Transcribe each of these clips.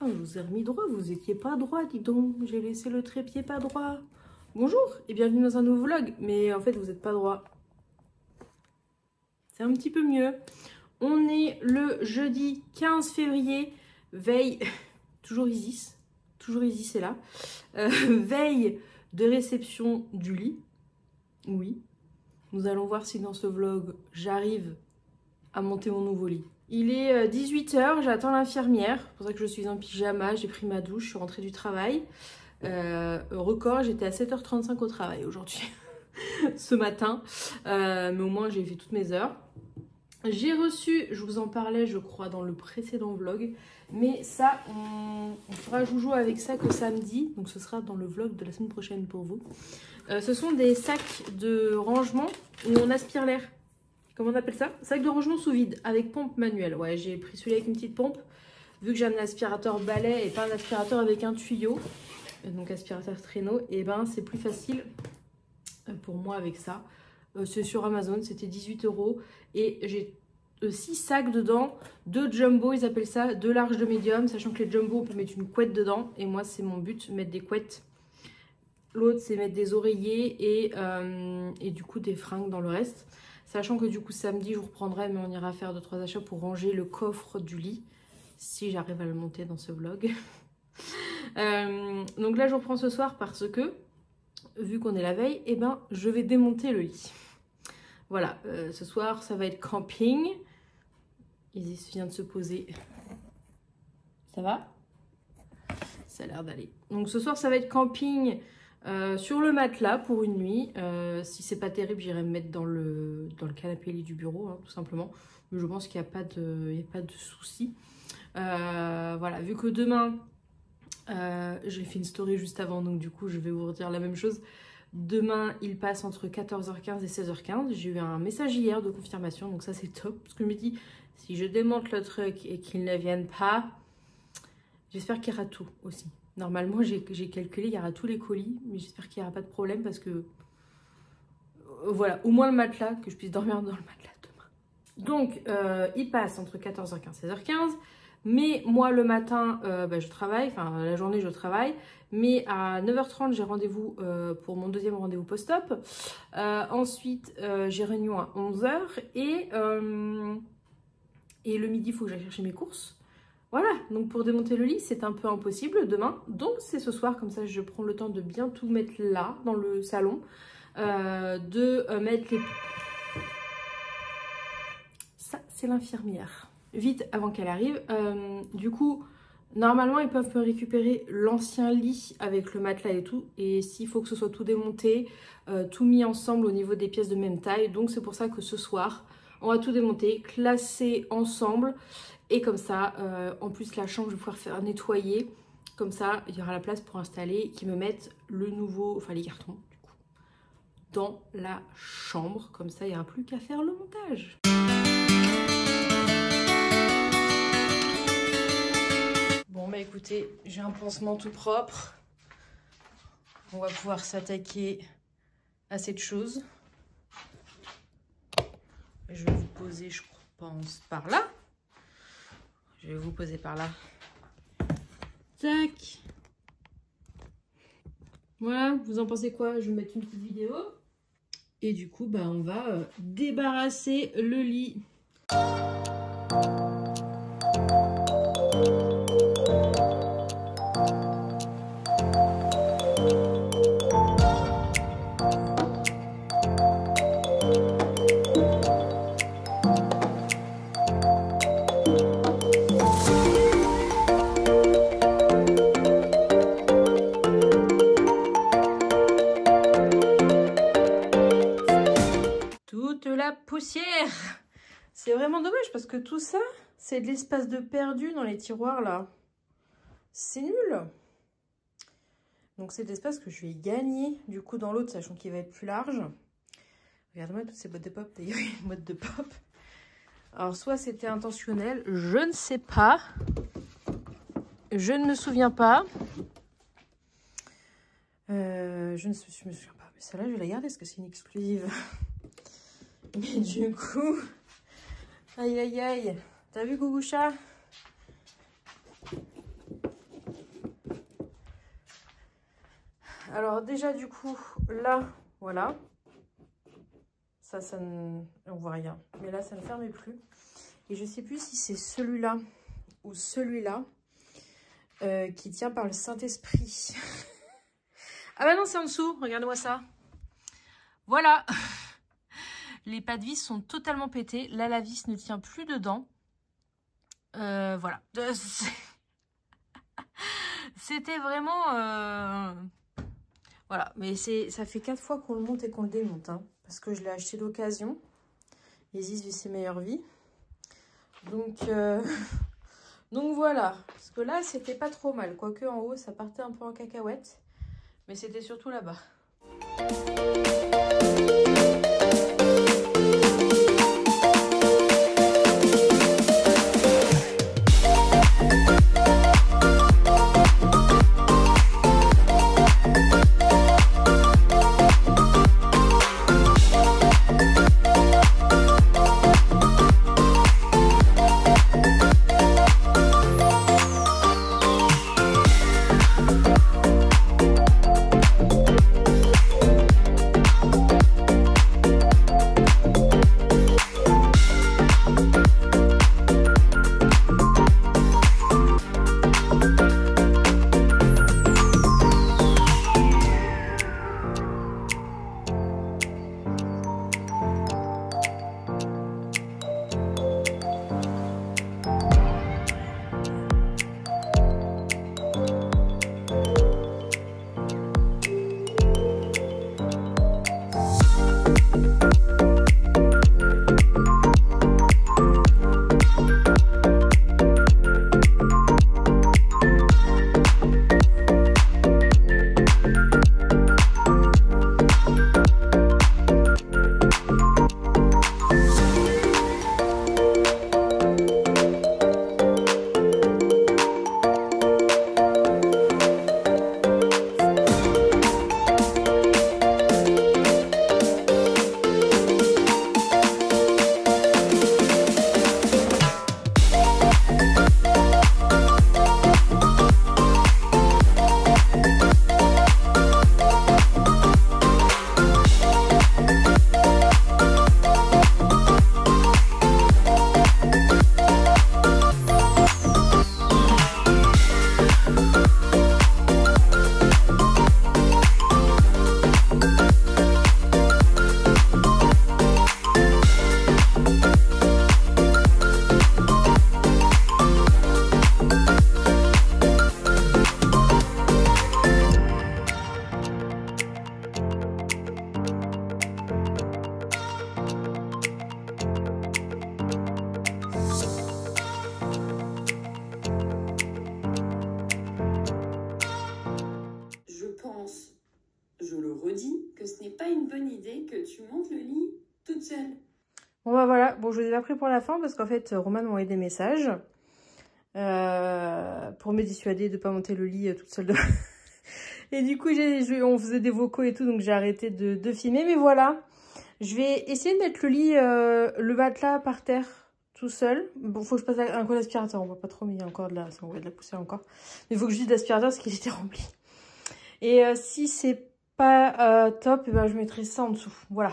je vous ai remis droit, vous étiez pas droit, dis donc. J'ai laissé le trépied pas droit. Bonjour et bienvenue dans un nouveau vlog. Mais en fait, vous êtes pas droit. C'est un petit peu mieux. On est le jeudi 15 février, veille, toujours Isis est là, veille de réception du lit. Oui, nous allons voir si dans ce vlog, j'arrive à monter mon nouveau lit. Il est 18 h, j'attends l'infirmière, c'est pour ça que je suis en pyjama, j'ai pris ma douche, je suis rentrée du travail. Record, j'étais à 7h35 au travail aujourd'hui, ce matin, mais au moins j'ai fait toutes mes heures. J'ai reçu, je vous en parlais je crois dans le précédent vlog, mais ça on fera joujou avec ça que samedi, donc ce sera dans le vlog de la semaine prochaine pour vous. Ce sont des sacs de rangement où on aspire l'air. Comment on appelle ça? Sac de rangement sous vide avec pompe manuelle. Ouais, j'ai pris celui avec une petite pompe, vu que j'ai un aspirateur balai et pas un aspirateur avec un tuyau, donc aspirateur traîneau, et ben c'est plus facile pour moi avec ça. C'est sur Amazon, c'était 18 € et j'ai 6 sacs dedans, 2 jumbo, ils appellent ça, 2 larges, 2 médium, sachant que les jumbo on peut mettre une couette dedans et moi c'est mon but, mettre des couettes. L'autre c'est mettre des oreillers et du coup des fringues dans le reste. Sachant que du coup samedi je vous reprendrai, mais on ira faire 2-3 achats pour ranger le coffre du lit, si j'arrive à le monter dans ce vlog. Donc là je vous reprends ce soir parce que, vu qu'on est la veille, eh ben, je vais démonter le lit. Voilà, ce soir ça va être camping. Isis vient de se poser. Ça va? Ça a l'air d'aller. Donc ce soir ça va être camping sur le matelas pour une nuit. Si c'est pas terrible, j'irai me mettre dans le canapé lit du bureau, hein, tout simplement. Mais je pense qu'il n'y a pas de souci. Voilà, vu que demain, j'ai fait une story juste avant, donc du coup je vais vous redire la même chose. Demain, il passe entre 14h15 et 16h15. J'ai eu un message hier de confirmation, donc ça c'est top. Parce que je me dis, si je démonte le truc et qu'il ne vienne pas, j'espère qu'il y aura tout aussi. Normalement, j'ai calculé, il y aura tous les colis, mais j'espère qu'il n'y aura pas de problème parce que... voilà, au moins le matelas, que je puisse dormir dans le matelas demain. Donc, il passe entre 14h15 et 16h15. Mais moi, le matin, je travaille, enfin la journée, je travaille. Mais à 9h30, j'ai rendez-vous pour mon deuxième rendez-vous post-op. Ensuite, j'ai réunion à 11h. Et le midi, il faut que j'aille chercher mes courses. Voilà, donc pour démonter le lit, c'est un peu impossible demain. Donc c'est ce soir, comme ça, je prends le temps de bien tout mettre là, dans le salon. Mettre les... Ça, c'est l'infirmière. Vite avant qu'elle arrive. Du coup, normalement, ils peuvent me récupérer l'ancien lit avec le matelas et tout. Et s'il faut que ce soit tout démonté, tout mis ensemble au niveau des pièces de même taille. Donc, c'est pour ça que ce soir, on va tout démonter, classer ensemble. Et comme ça, en plus, la chambre, je vais pouvoir faire nettoyer. Comme ça, il y aura la place pour installer, qui me mettent le nouveau, enfin les cartons, du coup, dans la chambre. Comme ça, il n'y aura plus qu'à faire le montage. Bon bah écoutez, j'ai un pansement tout propre. On va pouvoir s'attaquer à cette chose. Je vais vous poser, je pense, par là. Je vais vous poser par là. Tac. Voilà, vous en pensez quoi? Je vais mettre une petite vidéo. Et du coup, bah, on va débarrasser le lit. Poussière, c'est vraiment dommage parce que tout ça c'est de l'espace de perdu dans les tiroirs là, c'est nul. Donc c'est de l'espace que je vais gagner du coup dans l'autre, sachant qu'il va être plus large. Regardez-moi toutes ces boîtes de pop, d'ailleurs il y a une boîte de pop. Alors soit c'était intentionnel, je ne sais pas, je ne me souviens pas, je me souviens pas, mais celle-là je vais la garder parce que c'est une exclusive. Mais du coup, aïe aïe aïe, t'as vu Gougoucha? Alors déjà du coup, là, voilà. Ça ne... On voit rien. Mais là, ça ne ferme plus. Et je sais plus si c'est celui-là ou celui-là qui tient par le Saint-Esprit. Ah bah non, c'est en dessous. Regarde-moi ça. Voilà. Les pas de vis sont totalement pétés. Là, la vis ne tient plus dedans. Voilà. C'était vraiment... Voilà. Mais ça fait 4 fois qu'on le monte et qu'on le démonte. Hein, parce que je l'ai acheté d'occasion. Isis vit ses meilleures vies. Donc voilà. Parce que là, c'était pas trop mal. Quoique en haut, ça partait un peu en cacahuète. Mais c'était surtout là-bas. Bon bah voilà, bon je vous ai pas pris pour la fin parce qu'en fait Roman m'a envoyé des messages pour me dissuader de pas monter le lit toute seule. Et du coup on faisait des vocaux et tout, donc j'ai arrêté de filmer. Mais voilà, je vais essayer de mettre le lit, le matelas par terre tout seul. Bon, faut que je passe un coup d'aspirateur, on voit pas trop mais il y a encore de la, on voit de la poussière encore. Mais il faut que je dise d'aspirateur parce qu'il était rempli. Et si c'est pas top, et ben, je mettrai ça en dessous, voilà.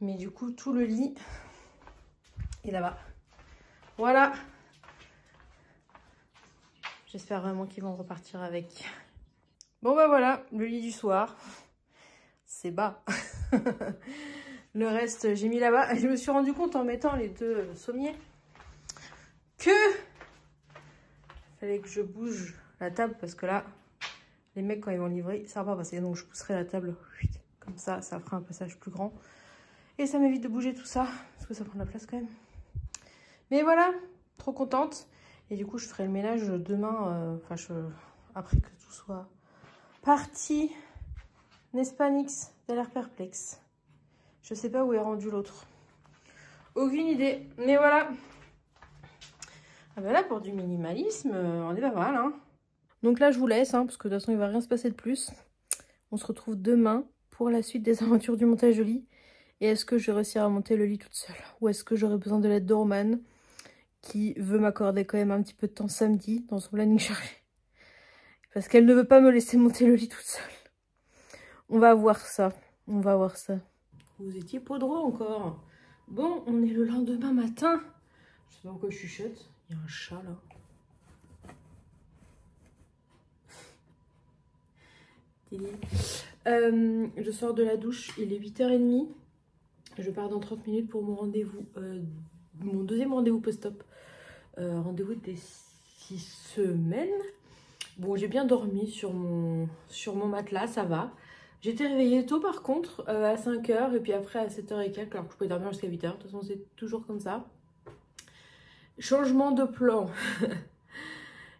Mais du coup, tout le lit est là-bas. Voilà. J'espère vraiment qu'ils vont repartir avec. Bon, bah voilà, le lit du soir. C'est bas. Le reste, j'ai mis là-bas. Je me suis rendu compte en mettant les deux sommiers que fallait que je bouge la table parce que là, les mecs, quand ils vont livrer, ça va pas passer. Donc, je pousserai la table comme ça fera un passage plus grand. Et ça m'évite de bouger tout ça, parce que ça prend de la place quand même. Mais voilà, trop contente. Et du coup, je ferai le ménage demain, après que tout soit parti. N'est-ce pas, Nix? T'as l'air perplexe. Je sais pas où est rendu l'autre. Aucune idée. Mais voilà. Ah ben là, pour du minimalisme, on est pas mal, hein. Donc là, je vous laisse, hein, parce que de toute façon, il va rien se passer de plus. On se retrouve demain pour la suite des aventures du montage de lit. Et est-ce que je vais réussir à monter le lit toute seule? Ou est-ce que j'aurai besoin de l'aide de Roman, qui veut m'accorder quand même un petit peu de temps samedi dans son planning chargé? Parce qu'elle ne veut pas me laisser monter le lit toute seule. On va voir ça. On va voir ça. Vous étiez pas droit encore. Bon, on est le lendemain matin. Je sais pas pourquoi je chuchote. Il y a un chat là. Je sors de la douche, il est 8h30. Je pars dans 30 minutes pour mon rendez-vous, mon deuxième rendez-vous post-op. Rendez-vous des 6 semaines. Bon, j'ai bien dormi sur mon matelas, ça va. J'étais réveillée tôt par contre, à 5h et puis après à 7h et quelques, alors que je pouvais dormir jusqu'à 8h. De toute façon, c'est toujours comme ça. Changement de plan.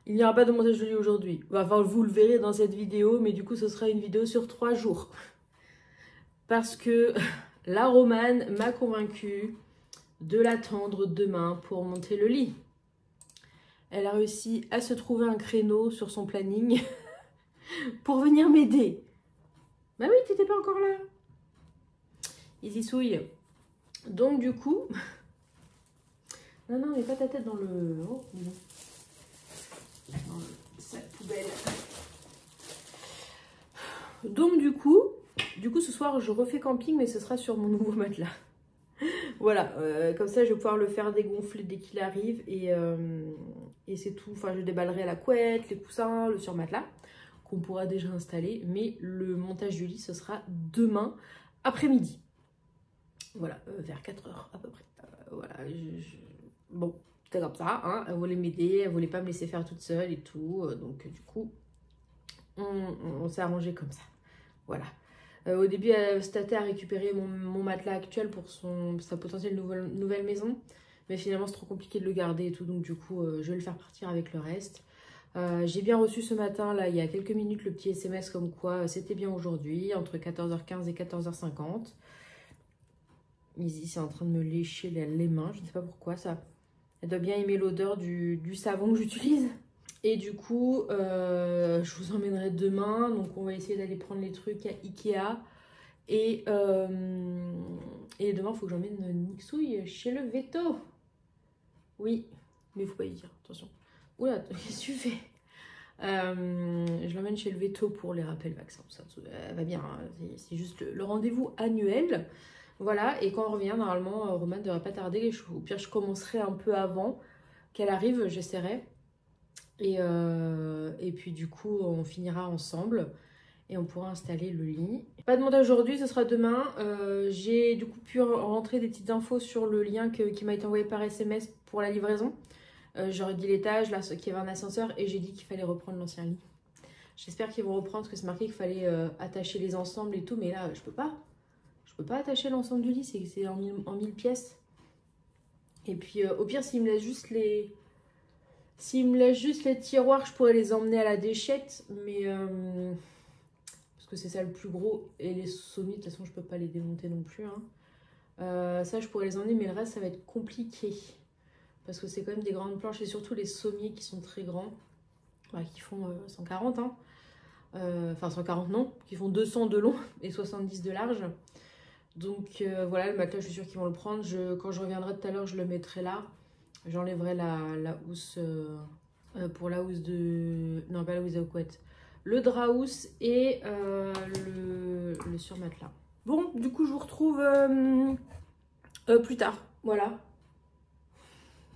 Il n'y aura pas de montage de lit aujourd'hui. Enfin, vous le verrez dans cette vidéo, mais du coup, ce sera une vidéo sur 3 jours. Parce que la Romane m'a convaincue de l'attendre demain pour monter le lit. Elle a réussi à se trouver un créneau sur son planning pour venir m'aider. Bah oui, t'étais pas encore là. Easy souille. Donc du coup... Non, non, mets pas ta tête dans le... Oh, non. Dans le sac poubelle. Donc du coup, ce soir, je refais camping, mais ce sera sur mon nouveau matelas. Voilà, comme ça, je vais pouvoir le faire dégonfler dès qu'il arrive. Et c'est tout. Enfin, je déballerai la couette, les coussins, le surmatelas, qu'on pourra déjà installer. Mais le montage du lit, ce sera demain après-midi. Voilà, vers 4h à peu près. Voilà, bon, c'est comme ça. Hein, elle voulait m'aider, elle voulait pas me laisser faire toute seule et tout. Donc, du coup, on s'est arrangé comme ça. Voilà. Au début, Staté a récupéré mon matelas actuel pour sa potentielle nouvelle maison. Mais finalement, c'est trop compliqué de le garder et tout. Donc du coup, je vais le faire partir avec le reste. J'ai bien reçu ce matin, là, il y a quelques minutes, le petit SMS comme quoi c'était bien aujourd'hui, entre 14h15 et 14h50. Izzy, c'est en train de me lécher les mains. Je ne sais pas pourquoi ça. Elle doit bien aimer l'odeur du savon que j'utilise. Et du coup, je vous emmènerai demain. Donc, on va essayer d'aller prendre les trucs à Ikea. Et demain, il faut que j'emmène Nixouille chez le veto. Oui, mais il faut pas y dire, attention. Oula, qu'est-ce que tu fais? Je l'emmène chez le veto pour les rappels vaccins. Ça va bien, hein. C'est juste le rendez-vous annuel. Voilà, et quand on revient, normalement, Romane ne devrait pas tarder. Au pire, je commencerai un peu avant qu'elle arrive, j'essaierai. Et puis du coup, on finira ensemble et on pourra installer le lit. Pas de montage aujourd'hui, ce sera demain. J'ai du coup pu rentrer des petites infos sur le lien qui m'a été envoyé par SMS pour la livraison. J'aurais dit l'étage, là, qu'il y avait un ascenseur et j'ai dit qu'il fallait reprendre l'ancien lit. J'espère qu'ils vont reprendre parce que c'est marqué qu'il fallait attacher les ensembles et tout, mais là, je peux pas. Je peux pas attacher l'ensemble du lit, c'est en 1000 pièces. Et puis, au pire, s'ils me laissent juste les... S'il me laisse juste les tiroirs, je pourrais les emmener à la déchette, mais parce que c'est ça le plus gros. Et les sommiers, de toute façon, je peux pas les démonter non plus. Hein. Ça, je pourrais les emmener, mais le reste, ça va être compliqué. Parce que c'est quand même des grandes planches, et surtout les sommiers qui sont très grands, qui font 140, hein. Enfin 140 non, qui font 200 de long et 70 de large. Donc voilà, le matelas, je suis sûre qu'ils vont le prendre. Quand je reviendrai tout à l'heure, je le mettrai là. J'enlèverai la housse pour la housse de... Non, pas la housse de couette. Le drap housse et le surmatelas. Bon, du coup, je vous retrouve plus tard. Voilà.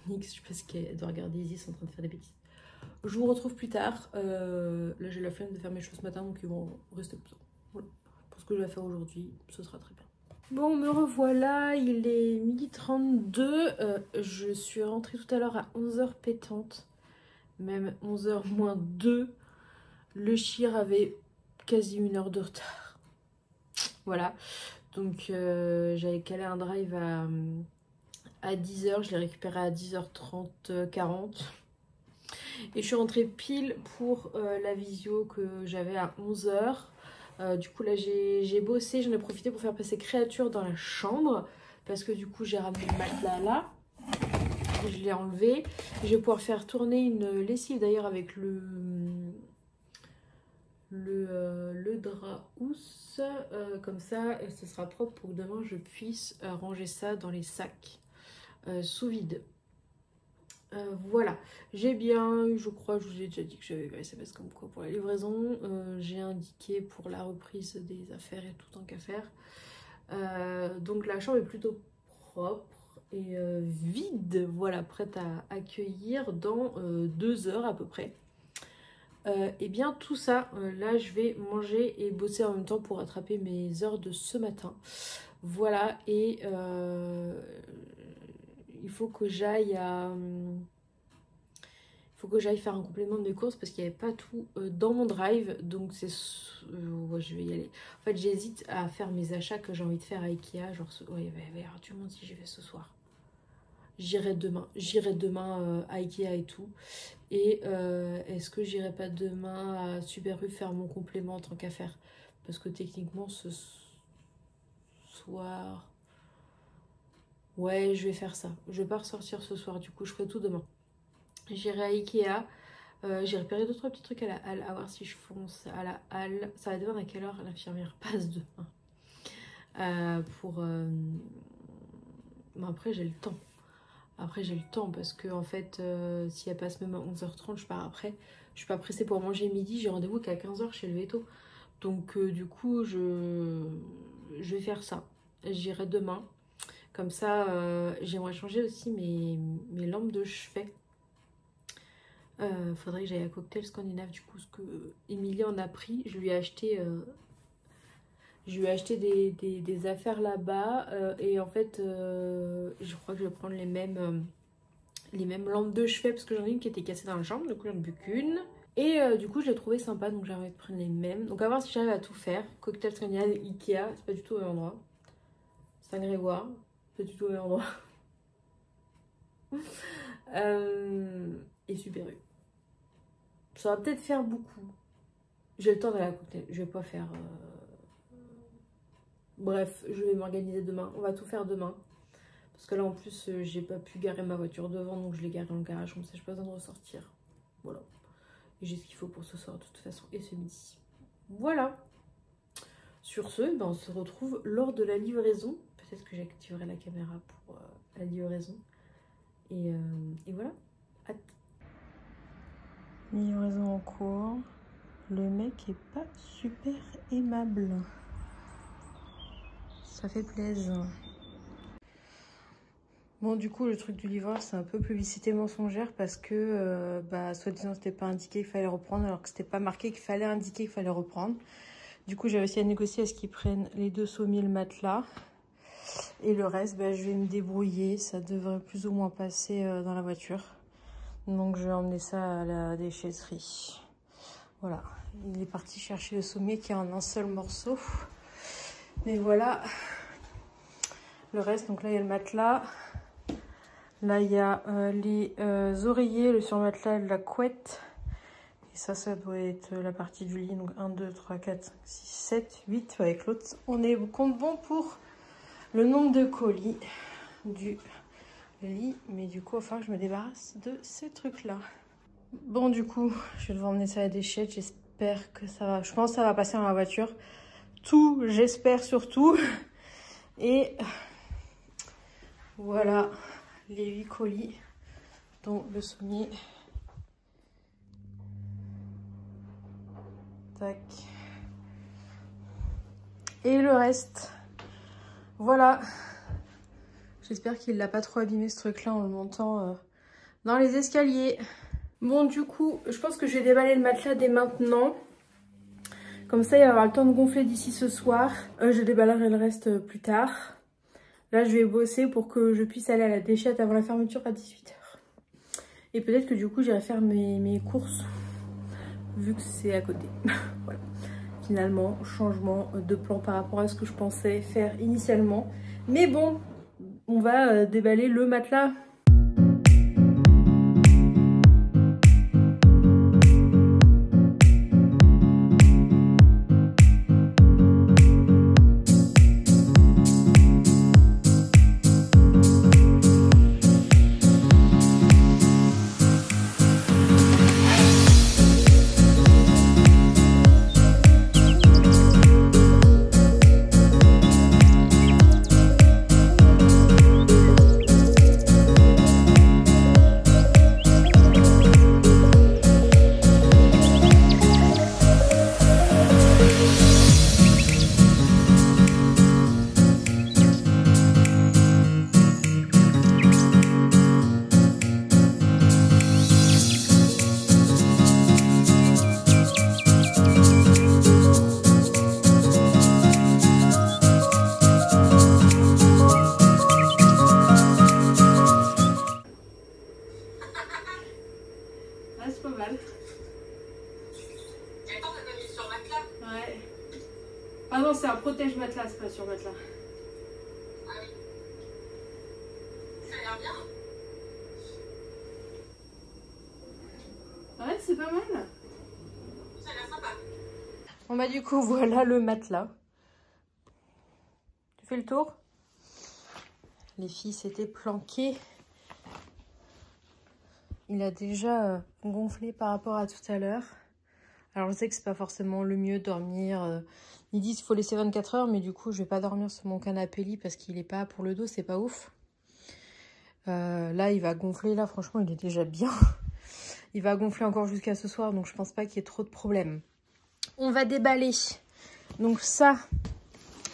Nix, je pense qu'elle doit regarder Izzy, c'est en train de faire des bêtises. Je vous retrouve plus tard. Là, j'ai la flemme de faire mes choses ce matin, donc ils vont rester comme ça. Voilà. Pour ce que je vais faire aujourd'hui, ce sera très bien. Bon, me revoilà, il est 12h32, je suis rentrée tout à l'heure à 11h pétante, même 11h moins 2, le chir avait quasi 1 heure de retard, voilà, donc j'avais calé un drive à 10h, je l'ai récupéré à 10h30, 40, et je suis rentrée pile pour la visio que j'avais à 11h. Du coup là j'ai bossé, j'en ai profité pour faire passer créature dans la chambre parce que du coup j'ai ramené le matelas là, je l'ai enlevé. Je vais pouvoir faire tourner une lessive d'ailleurs avec le drap housse, comme ça ce sera propre pour que demain je puisse ranger ça dans les sacs sous vide. Voilà, j'ai bien eu, je crois, je vous ai déjà dit que j'avais eu SMS comme quoi pour la livraison. J'ai indiqué pour la reprise des affaires et tout tant qu'à faire. Donc la chambre est plutôt propre et vide, voilà, prête à accueillir dans 2 heures à peu près. Et bien tout ça, là je vais manger et bosser en même temps pour rattraper mes heures de ce matin. Voilà, et il faut que j'aille faire un complément de mes courses parce qu'il n'y avait pas tout dans mon drive. Donc c'est... ouais, je vais y aller. En fait, j'hésite à faire mes achats que j'ai envie de faire à Ikea. Genre, ouais, il va y avoir du monde si j'y vais ce soir. J'irai demain à Ikea et tout. Et est-ce que j'irai pas demain à Super U faire mon complément en tant qu'affaire? Parce que techniquement, ce soir... Ouais, je vais faire ça. Je vais pas ressortir ce soir. Du coup, je ferai tout demain. J'irai à Ikea. J'ai repéré 2-3 petits trucs à la halle. À voir si je fonce à la halle. Ça va dépendre à quelle heure l'infirmière passe demain. Bon, après, j'ai le temps. Parce que en fait, si elle passe même à 11h30, je pars après. Je suis pas pressée pour manger midi. J'ai rendez-vous qu'à 15h chez le veto. Donc du coup, je vais faire ça. J'irai demain. Comme ça, j'aimerais changer aussi mes lampes de chevet. Faudrait que j'aille à Cocktail Scandinave. Du coup, ce que Emilie en a pris, je lui ai acheté des affaires là-bas. Et en fait, je crois que je vais prendre les mêmes lampes de chevet parce que j'en ai une qui était cassée dans la chambre. Du coup, j'en ai plus qu'une. Et du coup, je l'ai trouvé sympa. Donc, j'ai envie de prendre les mêmes. Donc, à voir si j'arrive à tout faire. Cocktail Scandinave, Ikea, c'est pas du tout au même endroit. Saint-Grégoire. C'est du tout au même endroit. Et Super U. Ça va peut-être faire beaucoup. J'ai le temps d'aller à Cocktail. Je vais pas faire... Bref, je vais m'organiser demain. On va tout faire demain. Parce que là, en plus, j'ai pas pu garer ma voiture devant. Donc, je l'ai garée dans le garage. Comme ça, j'ai pas besoin de ressortir. Voilà. Et j'ai ce qu'il faut pour ce soir, de toute façon. Et ce midi. Voilà. Sur ce, ben, on se retrouve lors de la livraison. Peut-être que j'activerai la caméra pour la livraison. Et voilà. Hâte. Livraison en cours. Le mec est pas super aimable. Ça fait plaisir. Bon, du coup, le truc du livreur, c'est un peu publicité mensongère parce que, soi-disant, c'était pas indiqué qu'il fallait reprendre alors que c'était pas marqué qu'il fallait indiquer qu'il fallait reprendre. Du coup, j'ai réussi à négocier à ce qu'ils prennent les 2 sommiers, le matelas. Et le reste, je vais me débrouiller. Ça devrait plus ou moins passer dans la voiture. Donc, je vais emmener ça à la déchetterie. Voilà. Il est parti chercher le sommier qui est en un seul morceau. Mais voilà. Le reste, donc là, il y a le matelas. Là, il y a les oreillers, le surmatelas et la couette. Et ça doit être la partie du lit. Donc 1, 2, 3, 4, 5, 6, 7, 8. Avec l'autre, on est compte bon pour le nombre de colis du lit. Mais du coup, il va falloir que je me débarrasse de ces trucs-là. Bon, du coup, je vais devoir emmener ça à la déchette. J'espère que ça va... Je pense que ça va passer dans la voiture. Tout, j'espère surtout. Et voilà les 8 colis, dont le sommier. Tac. Et le reste. Voilà. J'espère qu'il l'a pas trop abîmé ce truc-là en le montant dans les escaliers. Bon, du coup, je pense que je vais déballer le matelas dès maintenant. Comme ça, il va avoir le temps de gonfler d'ici ce soir. Je déballerai le reste plus tard. Là, je vais bosser pour que je puisse aller à la déchette avant la fermeture à 18 h. Et peut-être que du coup, j'irai faire mes courses, vu que c'est à côté. Voilà. Finalement, changement de plan par rapport à ce que je pensais faire initialement. Mais bon, on va déballer le matelas. sur matelas. Ouais. Ah non, c'est un protège matelas, c'est pas sur matelas. Ah oui. Ça a l'air bien. Ouais, c'est pas mal. Ça a l'air sympa. Bon bah du coup, voilà le matelas. Tu fais le tour? Les filles s'étaient planquées. Il a déjà gonflé par rapport à tout à l'heure. Alors je sais que c'est pas forcément le mieux de dormir. Ils disent qu'il faut laisser 24 heures, mais du coup je vais pas dormir sur mon canapé lit parce qu'il est pas pour le dos, c'est pas ouf. Là il va gonfler, là franchement il est déjà bien. Il va gonfler encore jusqu'à ce soir, donc je pense pas qu'il y ait trop de problèmes. On va déballer. Donc ça,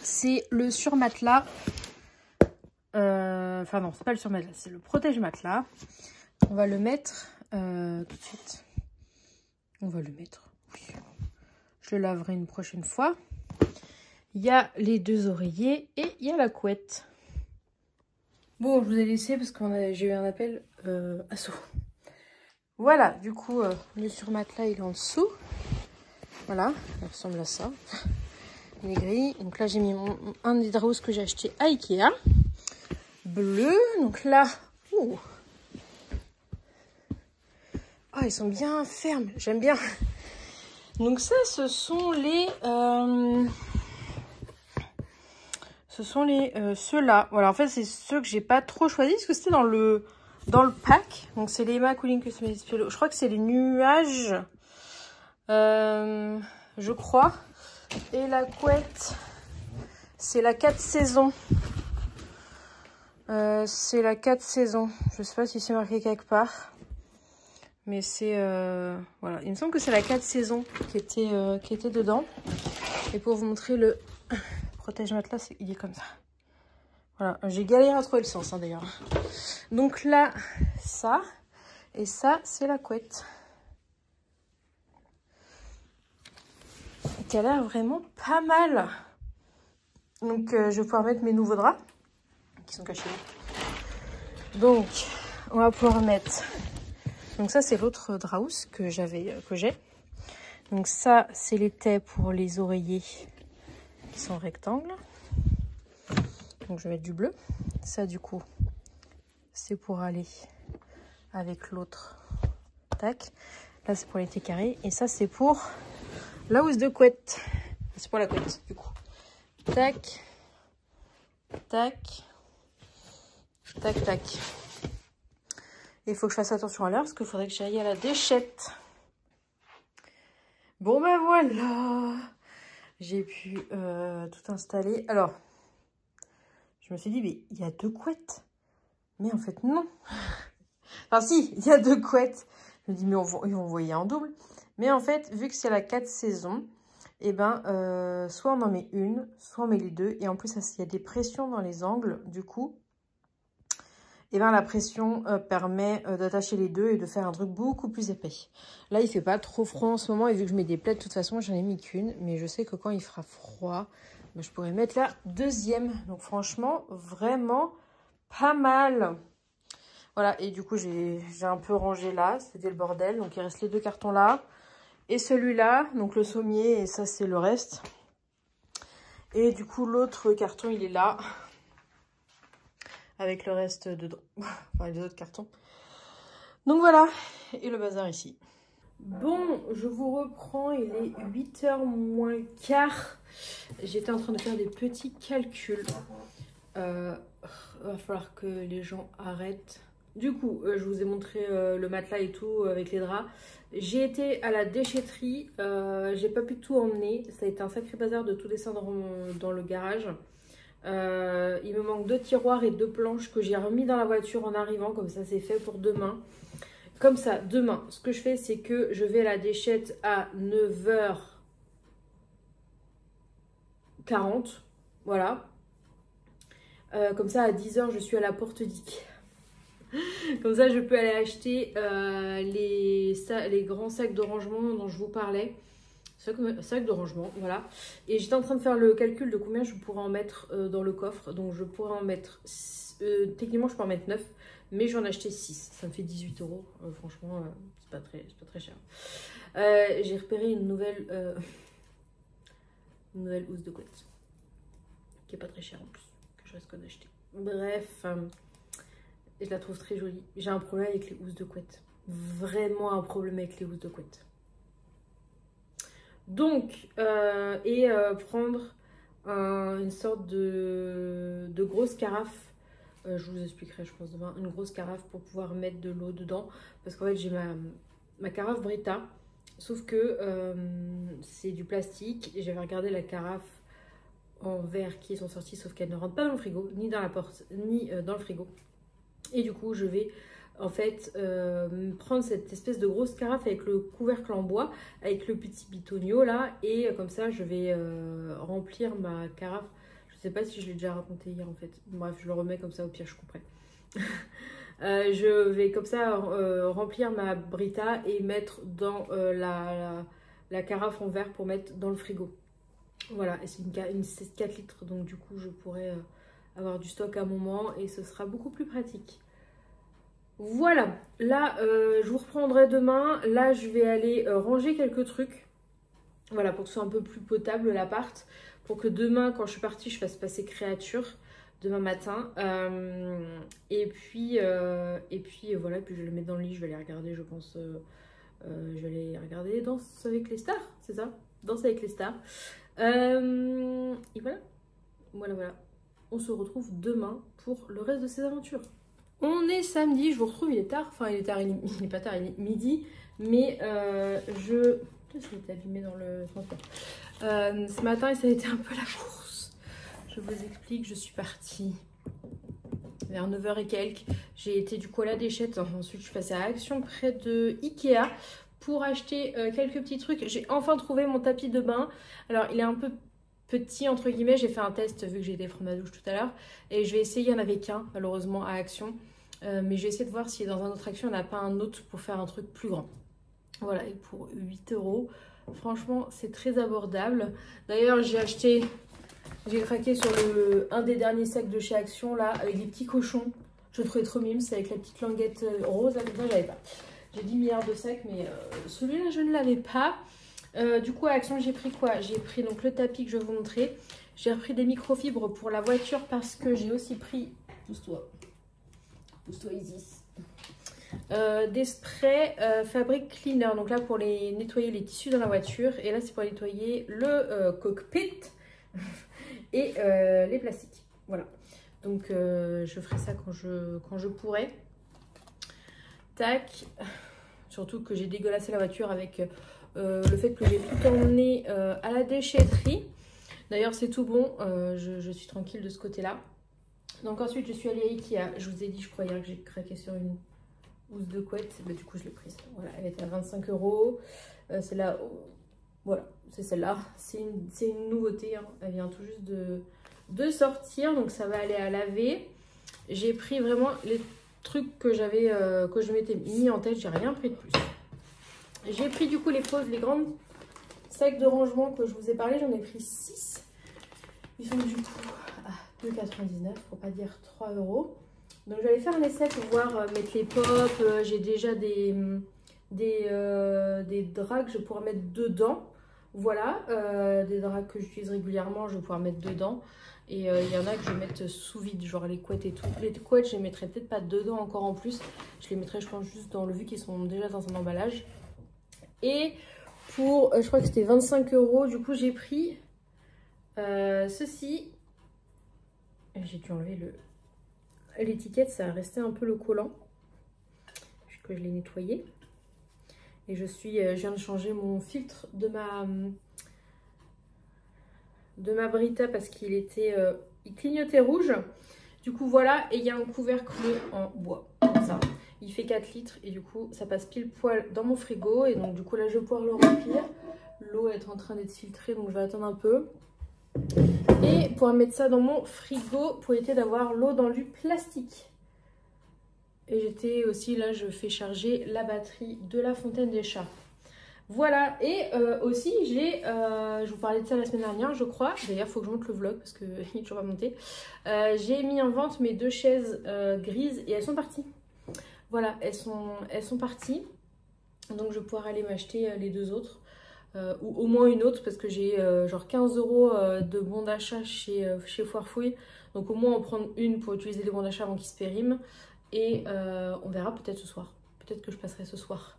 c'est le surmatelas. Enfin non, c'est pas le surmatelas, c'est le protège-matelas. On va le mettre tout de suite. On va le mettre. Oui. Je le laverai une prochaine fois. Il y a les deux oreillers et il y a la couette. Bon, je vous ai laissé parce que j'ai eu un appel asso. Voilà, du coup, le surmatelas il est en dessous. Voilà, il ressemble à ça. Il est gris. Donc là, j'ai mis un des draps que j'ai acheté à Ikea. Bleu. Donc là, oh, ils sont bien fermes. J'aime bien. Donc ça, ce sont les ceux-là. Voilà, en fait, c'est ceux que j'ai pas trop choisis parce que c'était dans le pack. Donc c'est les Emma Cooling Cosmetics Pillow. Je crois que c'est les nuages. Je crois. Et la couette, c'est la 4 saisons. C'est la 4 saisons. Je sais pas si c'est marqué quelque part. Mais c'est... voilà. Il me semble que c'est la 4 saisons qui était dedans. Et pour vous montrer le protège-matelas, il est comme ça. Voilà. J'ai galéré à trouver le sens, hein, d'ailleurs. Donc là, ça. Et ça, c'est la couette. Qui a l'air vraiment pas mal. Donc, je vais pouvoir mettre mes nouveaux draps. Qui sont cachés. Donc, on va pouvoir mettre... Donc ça, c'est l'autre draus que j'ai. Donc ça, c'est les tais pour les oreillers qui sont rectangles. Donc je vais mettre du bleu. Ça, du coup, c'est pour aller avec l'autre. Tac. Là, c'est pour les tés carrés. Et ça, c'est pour la housse de couette. C'est pour la couette, du coup. Tac. Tac. Tac, tac. Il faut que je fasse attention à l'heure parce qu'il faudrait que j'aille à la déchette. Bon ben voilà, j'ai pu tout installer. Alors, je me suis dit, mais il y a 2 couettes. Mais en fait, non. Enfin si, il y a 2 couettes. Je me dis, mais ils vont envoyer en double. Mais en fait, vu que c'est la 4 saisons, et ben, soit on en met une, soit on met les deux. Et en plus, il y a des pressions dans les angles, du coup. Et bien la pression permet d'attacher les deux et de faire un truc beaucoup plus épais. Là, il fait pas trop froid en ce moment. Et vu que je mets des plaids, de toute façon, j'en ai mis qu'une. Mais je sais que quand il fera froid, ben, je pourrais mettre la deuxième. Donc franchement, vraiment pas mal. Voilà, et du coup, j'ai un peu rangé là. C'était le bordel. Donc il reste les 2 cartons là. Et celui-là, donc le sommier. Et ça, c'est le reste. Et du coup, l'autre carton, il est là. Avec le reste dedans. Enfin, les autres cartons. Donc voilà. Et le bazar ici. Bon, je vous reprends. Il est 8h moins quart. J'étais en train de faire des petits calculs. Va falloir que les gens arrêtent. Du coup, je vous ai montré le matelas et tout avec les draps. J'ai été à la déchetterie. J'ai pas pu tout emmener. Ça a été un sacré bazar de tout descendre dans le garage. Il me manque 2 tiroirs et 2 planches que j'ai remis dans la voiture en arrivant, comme ça c'est fait pour demain. Comme ça, demain, ce que je fais, c'est que je vais à la déchette à 9h40. Voilà. Comme ça, à 10h, je suis à la porte d'Ikea. Comme ça, je peux aller acheter les grands sacs de rangement dont je vous parlais. Sac de rangement, voilà. Et j'étais en train de faire le calcul de combien je pourrais en mettre dans le coffre. Donc je pourrais en mettre, techniquement je peux en mettre 9, mais j'en ai acheté 6. Ça me fait 18 €. Franchement, c'est pas très cher. J'ai repéré une nouvelle Une nouvelle housse de couette. Qui est pas très chère en plus. Que je risque d'acheter. Bref. Je la trouve très jolie. J'ai un problème avec les housses de couette. Vraiment un problème avec les housses de couette. Donc, prendre une sorte de grosse carafe. Je vous expliquerai, je pense, demain. Une grosse carafe pour pouvoir mettre de l'eau dedans. Parce qu'en fait, j'ai ma carafe Brita. Sauf que c'est du plastique. Et j'avais regardé la carafe en verre qui sont sorties. Sauf qu'elle ne rentre pas dans le frigo, ni dans la porte, ni dans le frigo. Et du coup, je vais en fait prendre cette espèce de grosse carafe avec le couvercle en bois, avec le petit bitonio là, et comme ça je vais remplir ma carafe. Je sais pas si je l'ai déjà raconté hier en fait. Bref, je le remets comme ça, au pire je couperai. Je vais comme ça remplir ma Brita et mettre dans la carafe en verre pour mettre dans le frigo. Voilà, et c'est une 4 litres, donc du coup je pourrai avoir du stock à un moment et ce sera beaucoup plus pratique. Voilà, là je vous reprendrai demain. Là je vais aller ranger quelques trucs. Voilà, pour que ce soit un peu plus potable l'appart. Pour que demain, quand je suis partie, je fasse passer créature. Demain matin. Et puis voilà, puis je vais le mettre dans le lit. Je vais aller regarder, je pense. Je vais aller regarder Danse avec les stars, c'est ça? Danse avec les stars. Et voilà. Voilà. On se retrouve demain pour le reste de ces aventures. On est samedi, je vous retrouve, il est tard. Enfin, il est tard, il n'est pas tard, il est midi. Mais Qu'est-ce qui est abîmé dans le transport. Ce matin, ça a été un peu la course. Je vous explique, je suis partie vers 9 h et quelques. J'ai été du coup à la déchette. Ensuite, je suis passée à Action près de Ikea pour acheter quelques petits trucs. J'ai enfin trouvé mon tapis de bain. Alors, il est un peu petit entre guillemets. J'ai fait un test vu que j'ai été prendre ma douche tout à l'heure. Et je vais essayer, il n'y en avait qu'un malheureusement à Action. Mais je vais essayer de voir si dans un autre Action, il n'y en a pas un autre pour faire un truc plus grand. Voilà, et pour 8 €, franchement, c'est très abordable. D'ailleurs, j'ai craqué sur un des derniers sacs de chez Action, là, avec des petits cochons. Je le trouvais trop mimes, c'est avec la petite languette rose, là, comme ça, je l'avais pas. J'ai 10 milliards de sacs, mais celui-là, je ne l'avais pas. Du coup, à Action, j'ai pris quoi? J'ai pris donc le tapis que je vais vous montrer. J'ai repris des microfibres pour la voiture parce que j'ai aussi pris... Pousse-toi, Isis. Des sprays Fabric Cleaner, donc là pour les nettoyer les tissus dans la voiture, et là c'est pour nettoyer le cockpit et les plastiques. Voilà, donc je ferai ça quand je pourrai. Tac, surtout que j'ai dégueulassé la voiture avec le fait que j'ai tout emmené à la déchetterie. D'ailleurs c'est tout bon, je suis tranquille de ce côté là. Donc ensuite je suis allée à Ikea. Je vous ai dit, je crois hier, que j'ai craqué sur une housse de couette, bah, du coup je l'ai prise. Voilà, elle était à 25 €. Celle-là, voilà, c'est celle-là. C'est une nouveauté, hein. Elle vient tout juste de sortir, donc ça va aller à laver. J'ai pris vraiment les trucs que je m'étais mis en tête, j'ai rien pris de plus. J'ai pris du coup les grandes sacs de rangement que je vous ai parlé, j'en ai pris 6. Ils sont du coup à 2,99 €, pour pas dire 3 €. Donc je vais aller faire un essai pour voir mettre les pops. J'ai déjà des draps que je vais pouvoir mettre dedans. Voilà, des draps que j'utilise régulièrement, je vais pouvoir mettre dedans. Et il y en a que je vais mettre sous vide, genre les couettes et tout. Les couettes, je les mettrai peut-être pas dedans encore en plus. Je les mettrai, je pense, juste dans le vu qu'ils sont déjà dans un emballage. Et pour, je crois que c'était 25 €, du coup j'ai pris ceci. J'ai dû enlever l'étiquette, ça a resté un peu le collant. Que je l'ai nettoyé. Et je viens de changer mon filtre de ma Brita parce qu'il clignotait rouge. Du coup voilà, et il y a un couvercle en bois, comme ça. Il fait 4 litres et du coup ça passe pile poil dans mon frigo. Et donc du coup là je vais pouvoir le remplir. L'eau est en train d'être filtrée, donc je vais attendre un peu. Et pour mettre ça dans mon frigo pour éviter d'avoir l'eau dans du plastique. Et j'étais aussi là, je fais charger la batterie de la fontaine des chats. Voilà, et aussi je vous parlais de ça la semaine dernière je crois. D'ailleurs il faut que je monte le vlog parce qu'il n'est toujours pas monté. J'ai mis en vente mes 2 chaises grises et elles sont parties. Voilà, elles sont parties. Donc je vais pouvoir aller m'acheter les 2 autres. ou au moins une autre parce que j'ai genre 15 € de bons d'achat chez Foirefouille. Donc au moins en prendre une pour utiliser les bons d'achat avant qu'ils se périment. Et on verra peut-être ce soir. Peut-être que je passerai ce soir.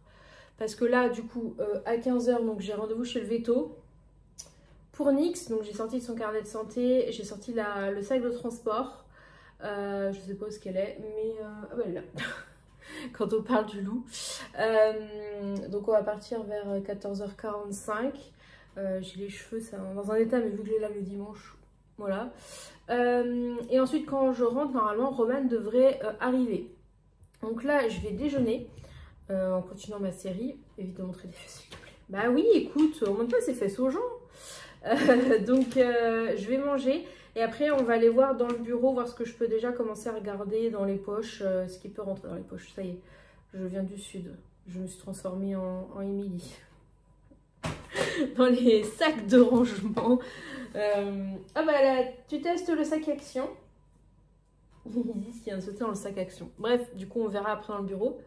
Parce que là, du coup, à 15 h, donc j'ai rendez-vous chez le veto. Pour Nix, donc j'ai sorti son carnet de santé, j'ai sorti le sac de transport. Je sais pas où est-ce qu'elle est, mais ah bah elle est là. Quand on parle du loup. Donc on va partir vers 14 h 45. J'ai les cheveux dans un état, mais vu que je les lave le dimanche, voilà. Et ensuite, quand je rentre, normalement, Roman devrait arriver. Donc là, je vais déjeuner en continuant ma série. Évite de montrer des fesses, s'il te plaît. Bah oui, écoute, on montre pas ses fesses aux gens. Donc je vais manger et après on va aller voir dans le bureau, voir ce que je peux déjà commencer à regarder dans les poches, ce qui peut rentrer dans les poches. Ça y est, je viens du sud, je me suis transformée en Émilie dans les sacs de rangement. Ah bah là, tu testes le sac action. Ils disent qu'il y a un sauté dans le sac action. Bref, du coup on verra après dans le bureau.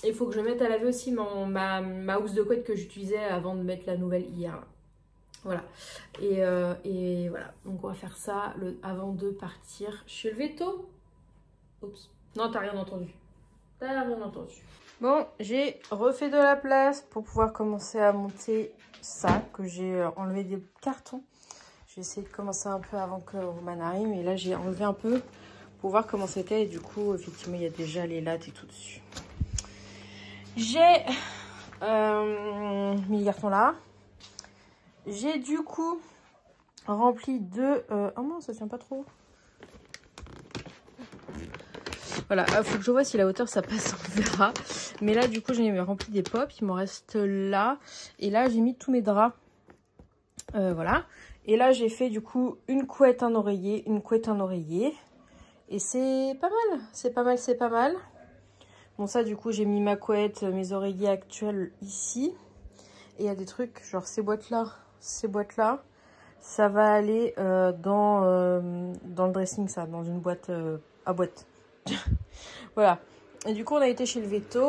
Il faut que je mette à laver aussi ma housse de couette que j'utilisais avant de mettre la nouvelle hier. Voilà. Et voilà. Donc on va faire ça avant de partir chez le veto. Oups. Non, t'as rien entendu. T'as rien entendu. Bon, j'ai refait de la place pour pouvoir commencer à monter ça. Que j'ai enlevé des cartons. J'ai essayé de commencer un peu avant que Roman arrive. Mais là, j'ai enlevé un peu pour voir comment c'était. Et du coup, effectivement, il y a déjà les lattes et tout dessus. J'ai mis les cartons là. J'ai du coup rempli de... oh non, ça tient pas trop. Voilà, il faut que je vois si la hauteur ça passe, on verra. Mais là, du coup, j'ai rempli des pops. Il m'en reste là. Et là, j'ai mis tous mes draps. Voilà. Et là, j'ai fait du coup une couette, un oreiller, une couette, un oreiller. Et c'est pas mal. C'est pas mal, c'est pas mal. Bon, ça, du coup, j'ai mis ma couette, mes oreillers actuels ici. Et il y a des trucs, genre ces boîtes-là, ça va aller dans le dressing, ça, dans une boîte à boîte. Voilà. Et du coup, on a été chez le veto.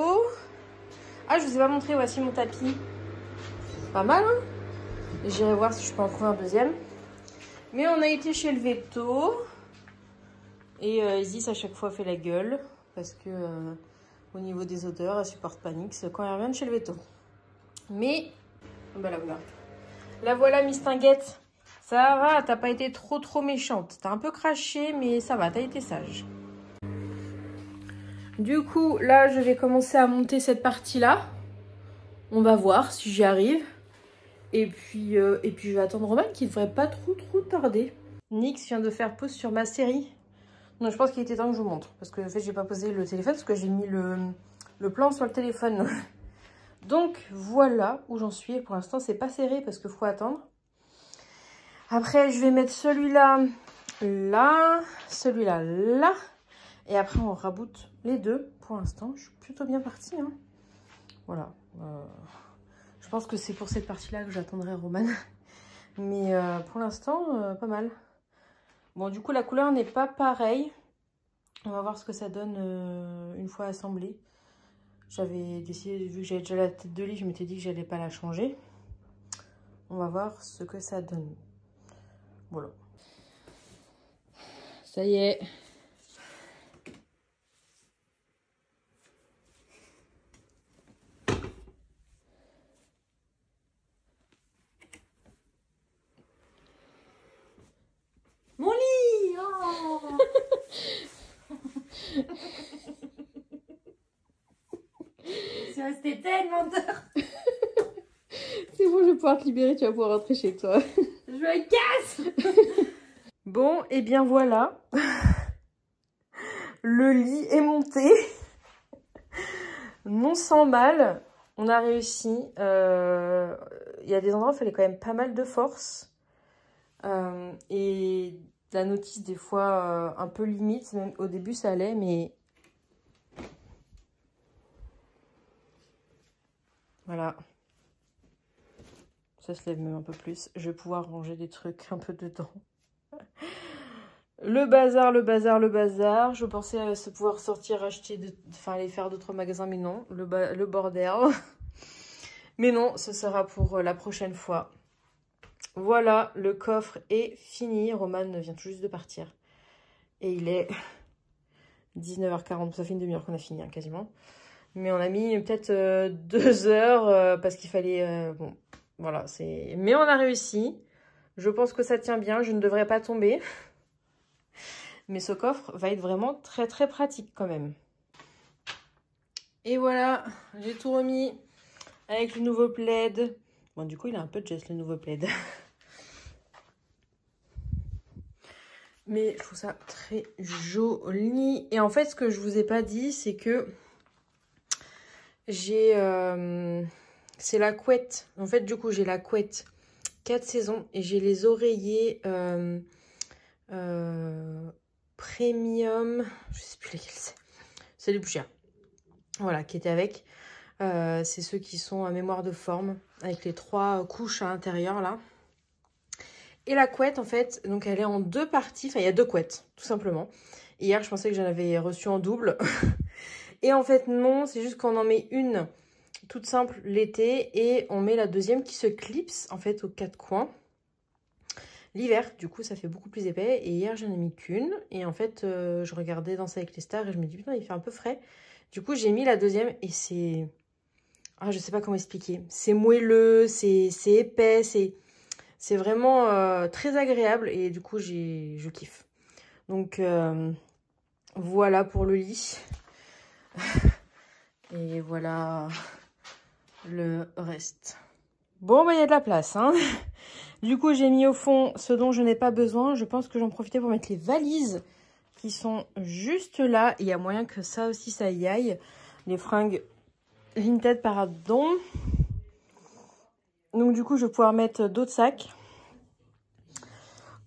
Ah, je vous ai pas montré, voici mon tapis. Pas mal, hein? J'irai voir si je peux en trouver un deuxième. Mais on a été chez le veto. Et Isis, à chaque fois, fait la gueule. Parce que... au niveau des odeurs, elle supporte pas Nix quand elle revient de chez le veto. Mais, bah la voilà. La voilà, Miss Tinguette. Ça va, t'as pas été trop méchante. T'as un peu craché, mais ça va, t'as été sage. Du coup, là, je vais commencer à monter cette partie-là. On va voir si j'y arrive. Et puis, je vais attendre Roman qui devrait pas trop tarder. Nix vient de faire pause sur ma série. Donc je pense qu'il était temps que je vous montre. Parce que en fait, j'ai pas posé le téléphone parce que j'ai mis le plan sur le téléphone. Donc voilà où j'en suis. Pour l'instant, c'est pas serré parce qu'il faut attendre. Après, je vais mettre celui-là là, celui-là là. Et après, on raboute les deux. Pour l'instant, je suis plutôt bien partie. Hein. Voilà. Je pense que c'est pour cette partie-là que j'attendrai Roman. Mais pour l'instant, pas mal. Bon, du coup, la couleur n'est pas pareille. On va voir ce que ça donne une fois assemblée. J'avais décidé, vu que j'avais déjà la tête de lit, je m'étais dit que j'allais pas la changer. On va voir ce que ça donne. Voilà. Ça y est. Mon lit, oh. C'est resté tellement d'heures. C'est bon, je vais pouvoir te libérer, tu vas pouvoir rentrer chez toi. Je me casse. Bon, et bien voilà. Le lit est monté. Non sans mal. On a réussi. Il y a des endroits où il fallait quand même pas mal de force. Et la notice des fois un peu limite. Même au début ça allait, mais... Voilà. Ça se lève même un peu plus. Je vais pouvoir ranger des trucs un peu dedans. Le bazar, le bazar, le bazar. Je pensais pouvoir sortir, acheter, enfin aller faire d'autres magasins, mais non. Le bordel. Mais non, ce sera pour la prochaine fois. Voilà, le coffre est fini. Roman vient tout juste de partir. Et il est 19h40. Ça fait une demi-heure qu'on a fini, hein, quasiment. Mais on a mis peut-être 2 heures parce qu'il fallait... bon, voilà, c'est... Mais on a réussi. Je pense que ça tient bien. Je ne devrais pas tomber. Mais ce coffre va être vraiment très très pratique quand même. Et voilà, j'ai tout remis avec le nouveau plaid. Bon, du coup, il a un peu de geste, le nouveau plaid. Mais je trouve ça très joli. Et en fait, ce que je vous ai pas dit, c'est que j'ai... c'est la couette. En fait, du coup, j'ai la couette 4 saisons. Et j'ai les oreillers premium. Je sais plus lesquels c'est. C'est les plus chers. Voilà, qui étaient avec. C'est ceux qui sont à mémoire de forme. Avec les 3 couches à l'intérieur, là. Et la couette, en fait, donc elle est en 2 parties. Enfin, il y a 2 couettes, tout simplement. Hier, je pensais que j'en avais reçu en double. Et en fait, non, c'est juste qu'on en met une toute simple l'été. Et on met la deuxième qui se clipse, en fait, aux 4 coins. L'hiver, du coup, ça fait beaucoup plus épais. Et hier, j'en ai mis qu'une. Et en fait, je regardais Danser avec les stars et je me dis, putain, il fait un peu frais. Du coup, j'ai mis la deuxième et c'est... Ah, je sais pas comment expliquer. C'est moelleux, c'est épais, c'est vraiment très agréable. Et du coup, je kiffe. Donc, voilà pour le lit. Et voilà le reste. Bon, bah, il y a de la place, hein. Du coup, j'ai mis au fond ce dont je n'ai pas besoin. Je pense que j'en profitais pour mettre les valises qui sont juste là. Il y a moyen que ça aussi, ça y aille. Les fringues Vinted Paradon. Donc, du coup, je vais pouvoir mettre d'autres sacs.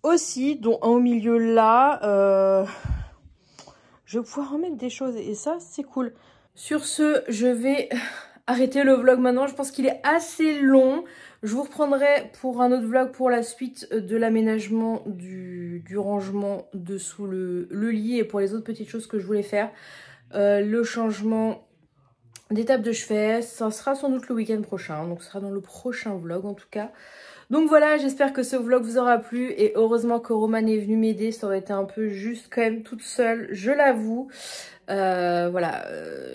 Aussi, dont un au milieu là. Je vais pouvoir remettre des choses. Et ça, c'est cool. Sur ce, je vais arrêter le vlog maintenant. Je pense qu'il est assez long. Je vous reprendrai pour un autre vlog pour la suite de l'aménagement du rangement dessous le lit et pour les autres petites choses que je voulais faire. Le changement des tables de chevet, ça sera sans doute le week-end prochain. Donc ce sera dans le prochain vlog en tout cas. Donc voilà, j'espère que ce vlog vous aura plu et heureusement que Roman est venu m'aider. Ça aurait été un peu juste quand même toute seule, je l'avoue. Voilà,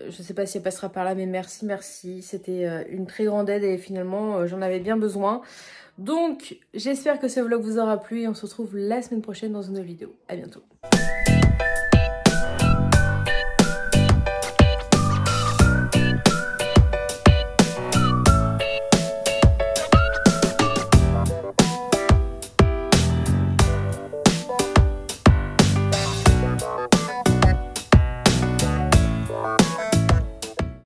je sais pas si elle passera par là, mais merci. C'était une très grande aide et finalement j'en avais bien besoin. Donc j'espère que ce vlog vous aura plu et on se retrouve la semaine prochaine dans une nouvelle vidéo. À bientôt.